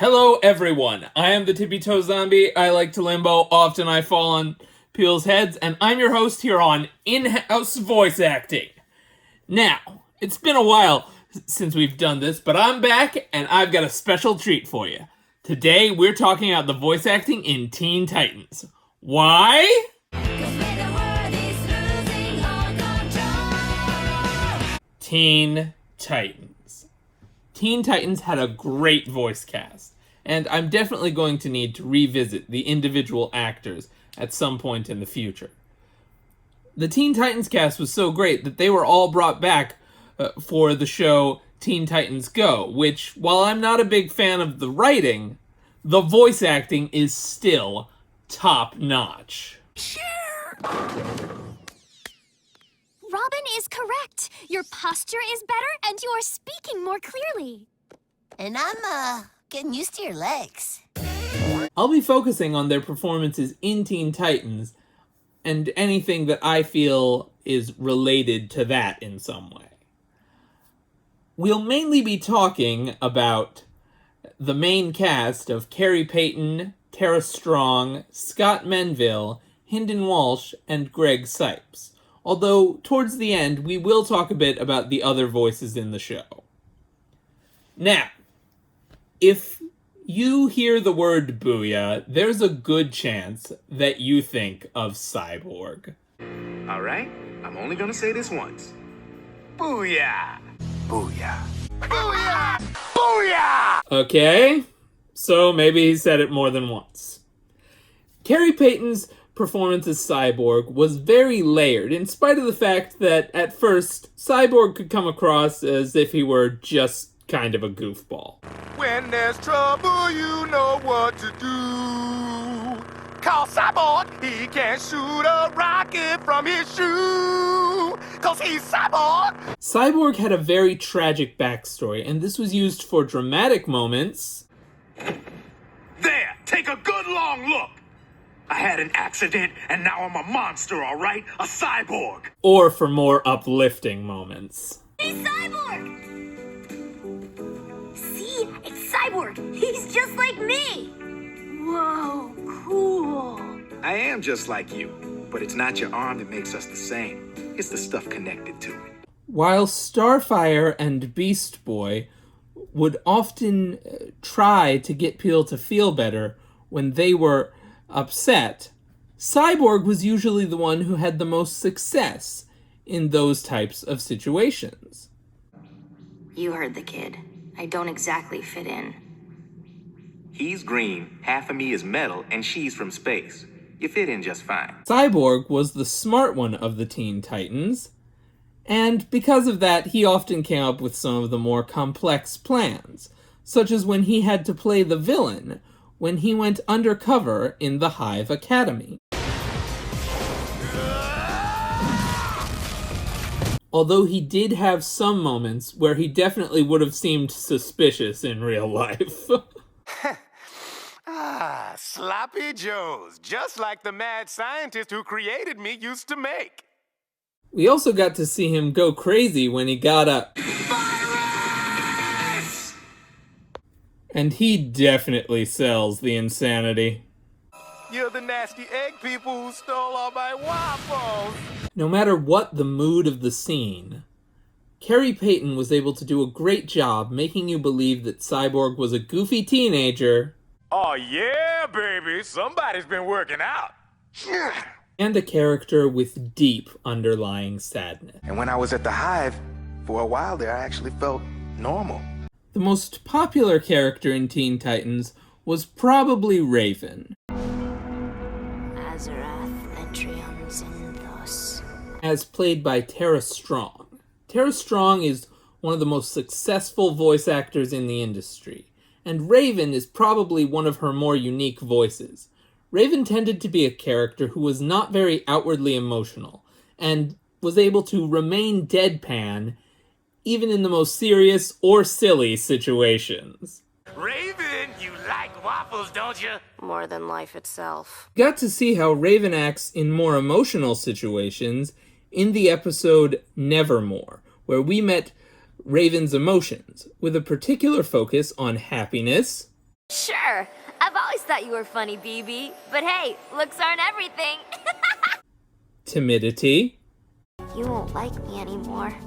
Hello, everyone. I am the Tippy Toe Zombie. I like to limbo. Often I fall on people's heads, and I'm your host here on In-House Voice Acting. Now, it's been a while since we've done this, but I'm back, and I've got a special treat for you. Today, we're talking about the voice acting in Teen Titans. Why? Teen Titans. Teen Titans had a great voice cast, and I'm definitely going to need to revisit the individual actors at some point in the future. The Teen Titans cast was so great that they were all brought back for the show Teen Titans Go, which, while I'm not a big fan of the writing, the voice acting is still top-notch. Robin is correct. Your posture is better and you are speaking more clearly. And I'm, getting used to your legs. I'll be focusing on their performances in Teen Titans and anything that I feel is related to that in some way. We'll mainly be talking about the main cast of Carrie Payton, Tara Strong, Scott Menville, Hynden Walsh, and Greg Cipes. Although, towards the end, we will talk a bit about the other voices in the show. Now, if you hear the word Booyah, there's a good chance that you think of Cyborg. All right, I'm only gonna say this once. Booyah! Booyah! Booyah! Booyah! Okay, so maybe he said it more than once. Carrie Payton's performance as Cyborg was very layered, in spite of the fact that, at first, Cyborg could come across as if he were just kind of a goofball. When there's trouble, you know what to do. Call Cyborg, he can shoot a rocket from his shoe. 'Cause he's Cyborg! Cyborg had a very tragic backstory, and this was used for dramatic moments. There, take a good long look. I had an accident, and now I'm a monster, all right? A cyborg. Or for more uplifting moments. He's Cyborg! See? It's Cyborg! He's just like me! Whoa, cool. I am just like you, but it's not your arm that makes us the same. It's the stuff connected to it. While Starfire and Beast Boy would often try to get people to feel better when they were upset, Cyborg was usually the one who had the most success in those types of situations. You heard the kid. I don't exactly fit in. He's green, half of me is metal, and she's from space. You fit in just fine. Cyborg was the smart one of the Teen Titans, and because of that, he often came up with some of the more complex plans, such as when he had to play the villain when he went undercover in the Hive Academy. Although he did have some moments where he definitely would have seemed suspicious in real life. Sloppy Joes, just like the mad scientist who created me used to make. We also got to see him go crazy when he got up. Virus! And he definitely sells the insanity. You're the nasty egg people who stole all my waffles. No matter what the mood of the scene, Carrie Payton was able to do a great job making you believe that Cyborg was a goofy teenager. Oh yeah, baby, somebody's been working out. And a character with deep underlying sadness. And when I was at the Hive, for a while there, I actually felt normal. The most popular character in Teen Titans was probably Raven, Azarath Etrium Zinthos. as played by Tara Strong. Tara Strong is one of the most successful voice actors in the industry, and Raven is probably one of her more unique voices. Raven tended to be a character who was not very outwardly emotional, and was able to remain deadpan even in the most serious or silly situations. Raven, you like waffles, don't you? More than life itself. Got to see how Raven acts in more emotional situations in the episode Nevermore, where we met Raven's emotions, with a particular focus on happiness, Sure. I've always thought you were funny, BB. But hey, looks aren't everything. Timidity. You won't like me anymore.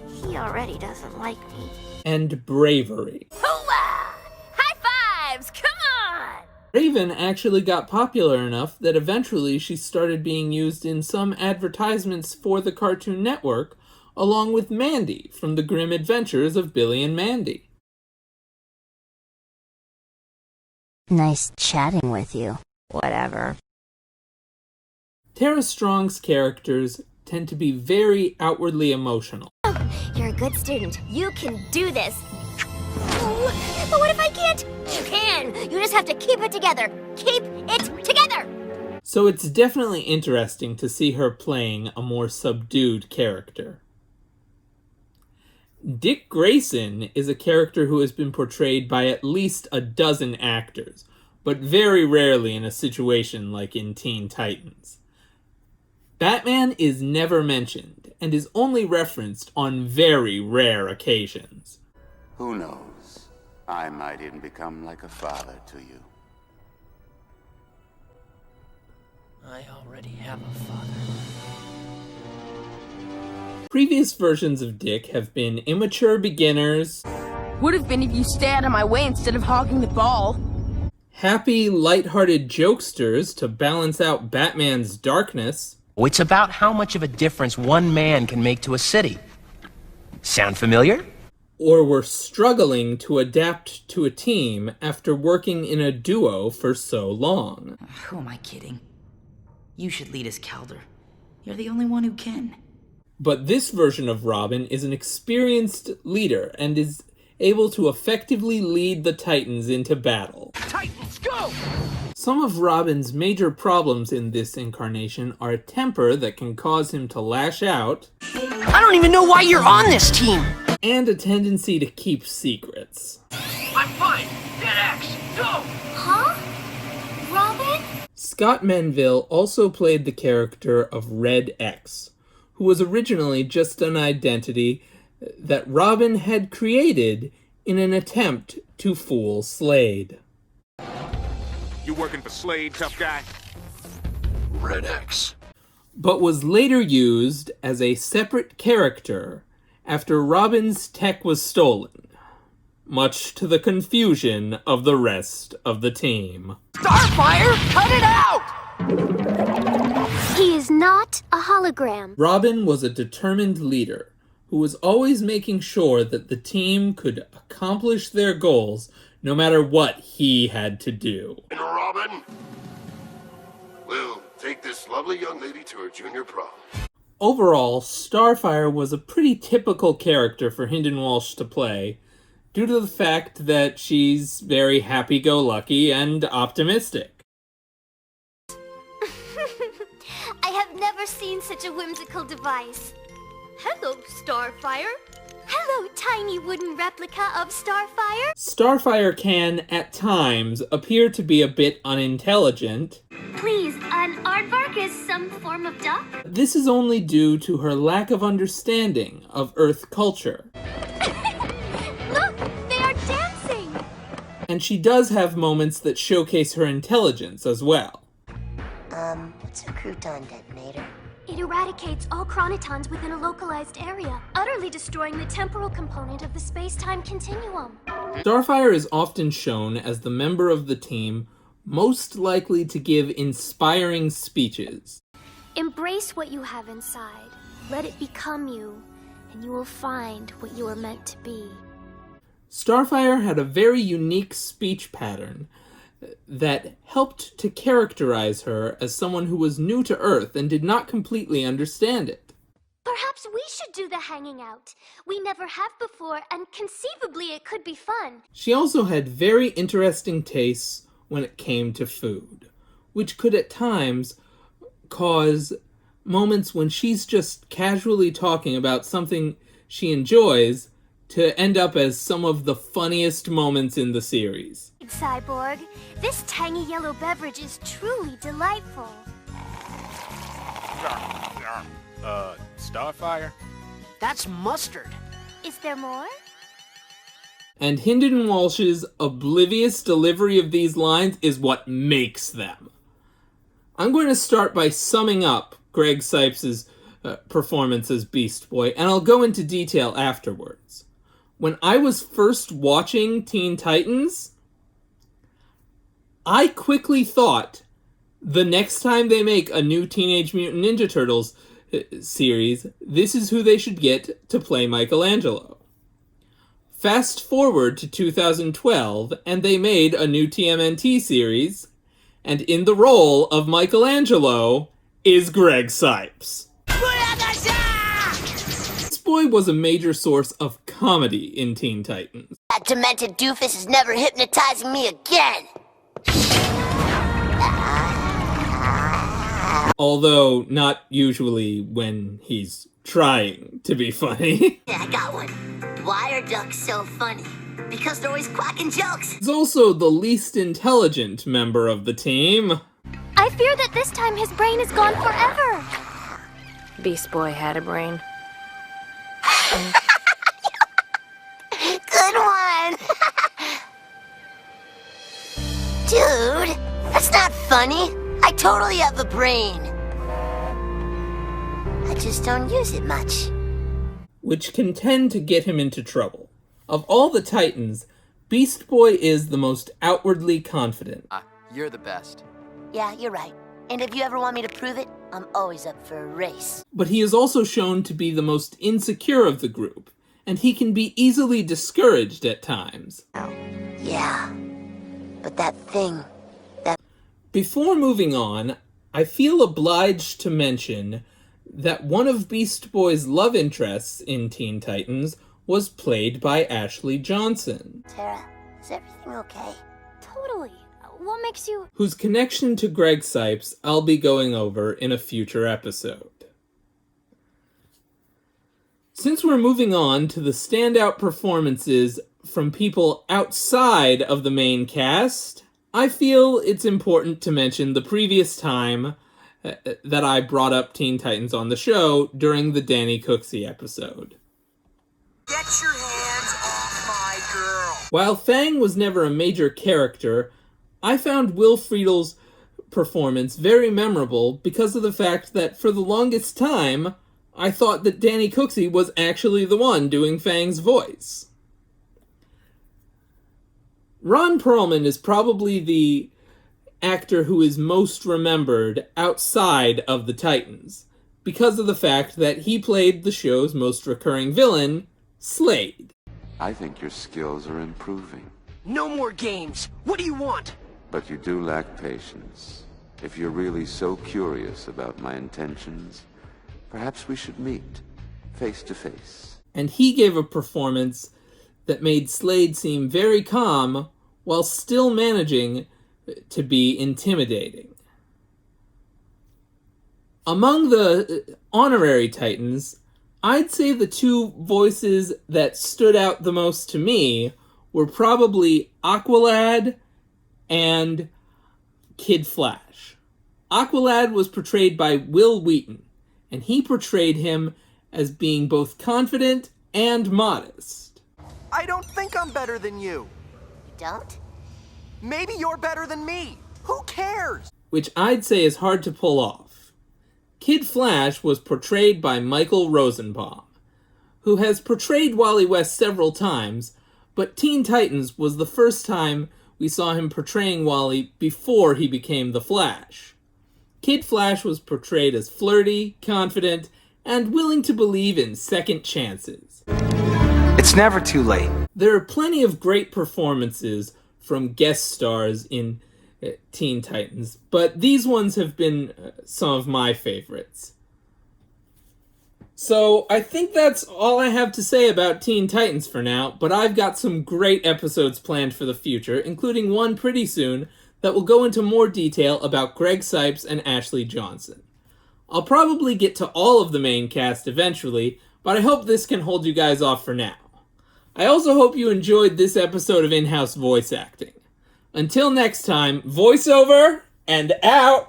He already doesn't like me. And bravery. Hooah! High fives! Come on! Raven actually got popular enough that eventually she started being used in some advertisements for the Cartoon Network, along with Mandy from The Grim Adventures of Billy and Mandy. Nice chatting with you. Whatever. Tara Strong's characters tend to be very outwardly emotional. You're a good student. You can do this. But what if I can't? You can! You just have to keep it together. Keep it together! So it's definitely interesting to see her playing a more subdued character. Dick Grayson is a character who has been portrayed by at least a dozen actors, but very rarely in a situation like in Teen Titans. Batman is never mentioned, and is only referenced on very rare occasions. Who knows? I might even become like a father to you. I already have a father. Previous versions of Dick have been immature beginners, Would have been if you stay out of my way instead of hogging the ball. happy, lighthearted jokesters to balance out Batman's darkness, It's about how much of a difference one man can make to a city. Sound familiar? or were struggling to adapt to a team after working in a duo for so long. Who am I kidding? You should lead us, Calder. You're the only one who can. But this version of Robin is an experienced leader and is able to effectively lead the Titans into battle. Titans, go! Some of Robin's major problems in this incarnation are a temper that can cause him to lash out, I don't even know why you're on this team! and a tendency to keep secrets. I'm fine! Dead axe! Go! Huh? Robin? Scott Menville also played the character of Red X, who was originally just an identity that Robin had created in an attempt to fool Slade. You working for Slade, tough guy? Red X. But was later used as a separate character after Robin's tech was stolen, much to the confusion of the rest of the team. Starfire, cut it out! He is not a hologram. Robin was a determined leader who was always making sure that the team could accomplish their goals no matter what he had to do. And Robin, we'll take this lovely young lady to her junior prom. Overall, Starfire was a pretty typical character for Hynden Walsh to play, due to the fact that she's very happy-go-lucky and optimistic. I have never seen such a whimsical device. Hello, Starfire. Hello, tiny wooden replica of Starfire. Starfire can, at times, appear to be a bit unintelligent. Please, an aardvark is some form of duck? This is only due to her lack of understanding of Earth culture. Look, they are dancing. And she does have moments that showcase her intelligence as well. What's a crouton detonator? It eradicates all chronotons within a localized area, utterly destroying the temporal component of the space-time continuum. Starfire is often shown as the member of the team most likely to give inspiring speeches. Embrace what you have inside. Let it become you, and you will find what you are meant to be. Starfire had a very unique speech pattern that helped to characterize her as someone who was new to Earth and did not completely understand it. Perhaps we should do the hanging out. We never have before, and conceivably it could be fun. She also had very interesting tastes when it came to food, which could at times cause moments when she's just casually talking about something she enjoys to end up as some of the funniest moments in the series. Cyborg, this tangy yellow beverage is truly delightful. Starfire? That's mustard. Is there more? And Hynden Walsh's oblivious delivery of these lines is what makes them. I'm going to start by summing up Greg Sipes' performance as Beast Boy, and I'll go into detail afterwards. When I was first watching Teen Titans, I quickly thought the next time they make a new Teenage Mutant Ninja Turtles series, this is who they should get to play Michelangelo. Fast forward to 2012, and they made a new TMNT series, and in the role of Michelangelo is Greg Sipes. This boy was a major source of comedy in Teen Titans. That demented doofus is never hypnotizing me again! Although not usually when he's trying to be funny. Yeah, I got one. Why are ducks so funny? Because they're always quacking jokes. He's also the least intelligent member of the team. I fear that this time his brain is gone forever. Beast Boy had a brain. Good one! Dude, that's not funny. I totally have a brain. I just don't use it much. Which can tend to get him into trouble. Of all the Titans, Beast Boy is the most outwardly confident. You're the best. Yeah, you're right. And if you ever want me to prove it, I'm always up for a race. But he is also shown to be the most insecure of the group, and he can be easily discouraged at times. Yeah, but that thing, Before moving on, I feel obliged to mention that one of Beast Boy's love interests in Teen Titans was played by Ashley Johnson. Tara, is everything okay? Totally. What makes you... Whose connection to Greg Sipes I'll be going over in a future episode. Since we're moving on to the standout performances from people outside of the main cast, I feel it's important to mention the previous time that I brought up Teen Titans on the show during the Danny Cooksey episode. Get your hands off my girl! While Fang was never a major character, I found Will Friedel's performance very memorable because of the fact that for the longest time, I thought that Danny Cooksey was actually the one doing Fang's voice. Ron Perlman is probably the actor who is most remembered outside of the Titans, because of the fact that he played the show's most recurring villain, Slade. I think your skills are improving. No more games! What do you want? But you do lack patience. If you're really so curious about my intentions, perhaps we should meet, face to face. And he gave a performance that made Slade seem very calm while still managing to be intimidating. Among the honorary Titans, I'd say the two voices that stood out the most to me were probably Aqualad and Kid Flash. Aqualad was portrayed by Will Wheaton, and he portrayed him as being both confident and modest. I don't think I'm better than you. You don't? Maybe you're better than me. Who cares? Which I'd say is hard to pull off. Kid Flash was portrayed by Michael Rosenbaum, who has portrayed Wally West several times, but Teen Titans was the first time we saw him portraying Wally before he became the Flash. Kid Flash was portrayed as flirty, confident, and willing to believe in second chances. It's never too late. There are plenty of great performances from guest stars in Teen Titans, but these ones have been some of my favorites. So I think that's all I have to say about Teen Titans for now, but I've got some great episodes planned for the future, including one pretty soon that will go into more detail about Greg Sipes and Ashley Johnson. I'll probably get to all of the main cast eventually, but I hope this can hold you guys off for now. I also hope you enjoyed this episode of In-House Voice Acting. Until next time, voiceover and out!